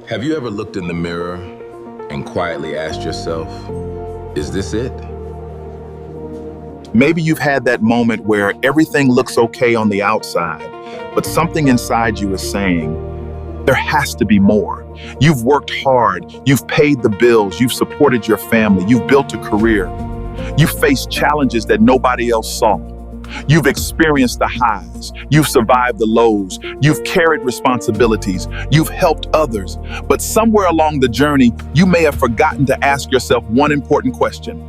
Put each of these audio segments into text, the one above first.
Have you ever looked in the mirror and quietly asked yourself, is this it? Maybe you've had that moment where everything looks okay on the outside, but something inside you is saying, there has to be more. You've worked hard, you've paid the bills, you've supported your family, you've built a career. You've faced challenges that nobody else saw. You've experienced the highs, you've survived the lows, you've carried responsibilities, you've helped others. But somewhere along the journey, you may have forgotten to ask yourself one important question.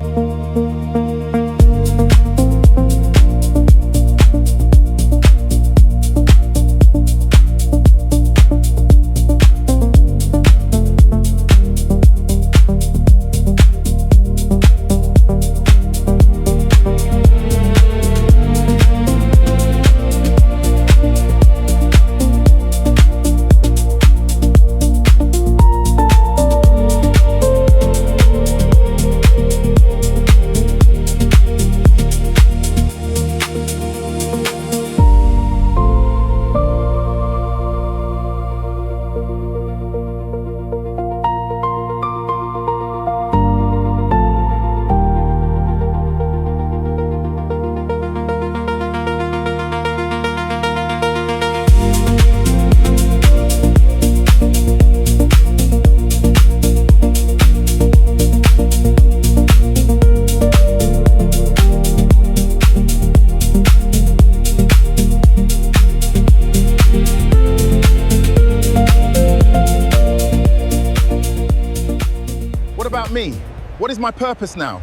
What about me? What is my purpose now?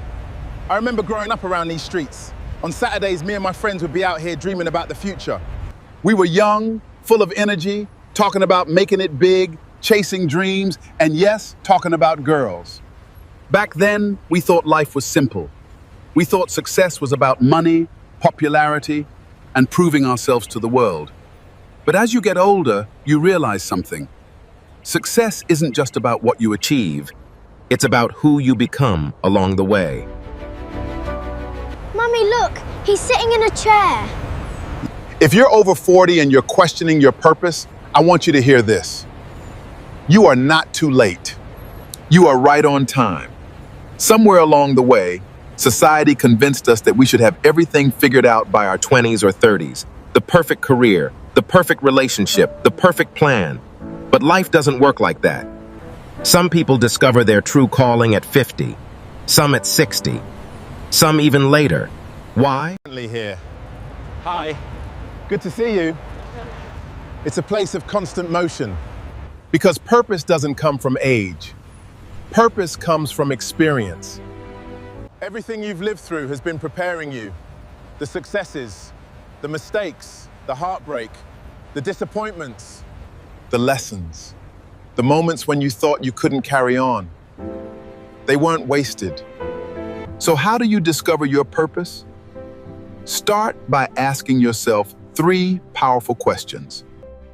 I remember growing up around these streets. On Saturdays, me and my friends would be out here dreaming about the future. We were young, full of energy, talking about making it big, chasing dreams, and yes, talking about girls. Back then, we thought life was simple. We thought success was about money, popularity, and proving ourselves to the world. But as you get older, you realize something. Success isn't just about what you achieve. It's about who you become along the way. Mummy, look, he's sitting in a chair. If you're over 40 and you're questioning your purpose, I want you to hear this. You are not too late. You are right on time. Somewhere along the way, society convinced us that we should have everything figured out by our 20s or 30s, the perfect career, the perfect relationship, the perfect plan. But life doesn't work like that. Some people discover their true calling at 50, some at 60, some even later. Why? Here. Hi. Good to see you. It's a place of constant motion. Because purpose doesn't come from age. Purpose comes from experience. Everything you've lived through has been preparing you. The successes, the mistakes, the heartbreak, the disappointments, the lessons. The moments when you thought you couldn't carry on. They weren't wasted. So how do you discover your purpose? Start by asking yourself 3 powerful questions.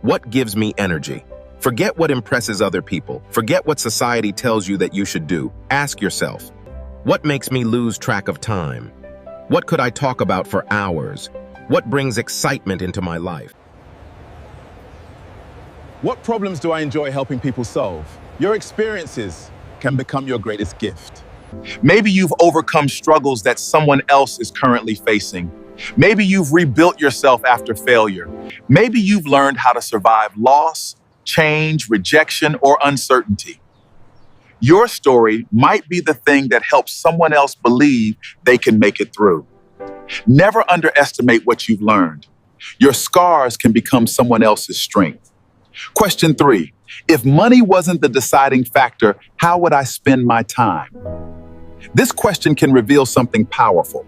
What gives me energy? Forget what impresses other people. Forget what society tells you that you should do. Ask yourself, what makes me lose track of time? What could I talk about for hours? What brings excitement into my life? What problems do I enjoy helping people solve? Your experiences can become your greatest gift. Maybe you've overcome struggles that someone else is currently facing. Maybe you've rebuilt yourself after failure. Maybe you've learned how to survive loss, change, rejection, or uncertainty. Your story might be the thing that helps someone else believe they can make it through. Never underestimate what you've learned. Your scars can become someone else's strength. Question 3, if money wasn't the deciding factor, how would I spend my time? This question can reveal something powerful,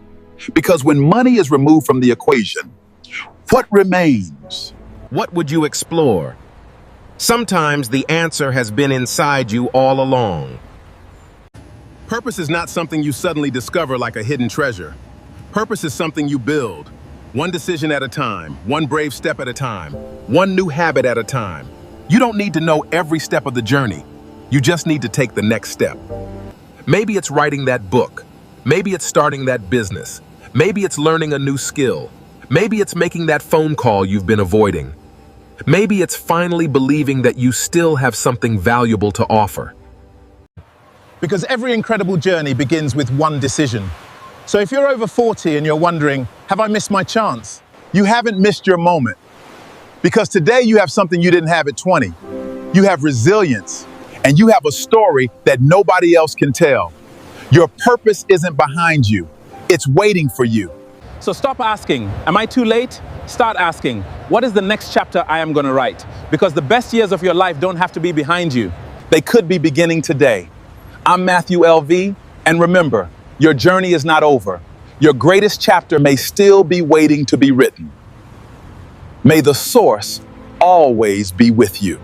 because when money is removed from the equation, what remains? What would you explore? Sometimes the answer has been inside you all along. Purpose is not something you suddenly discover like a hidden treasure. Purpose is something you build. One decision at a time, one brave step at a time, one new habit at a time. You don't need to know every step of the journey. You just need to take the next step. Maybe it's writing that book. Maybe it's starting that business. Maybe it's learning a new skill. Maybe it's making that phone call you've been avoiding. Maybe it's finally believing that you still have something valuable to offer. Because every incredible journey begins with one decision. So if you're over 40 and you're wondering, have I missed my chance? You haven't missed your moment. Because today you have something you didn't have at 20. You have resilience, and you have a story that nobody else can tell. Your purpose isn't behind you. It's waiting for you. So stop asking, am I too late? Start asking, what is the next chapter I am going to write? Because the best years of your life don't have to be behind you. They could be beginning today. I'm Matthew LV, and remember, your journey is not over. Your greatest chapter may still be waiting to be written. May the source always be with you.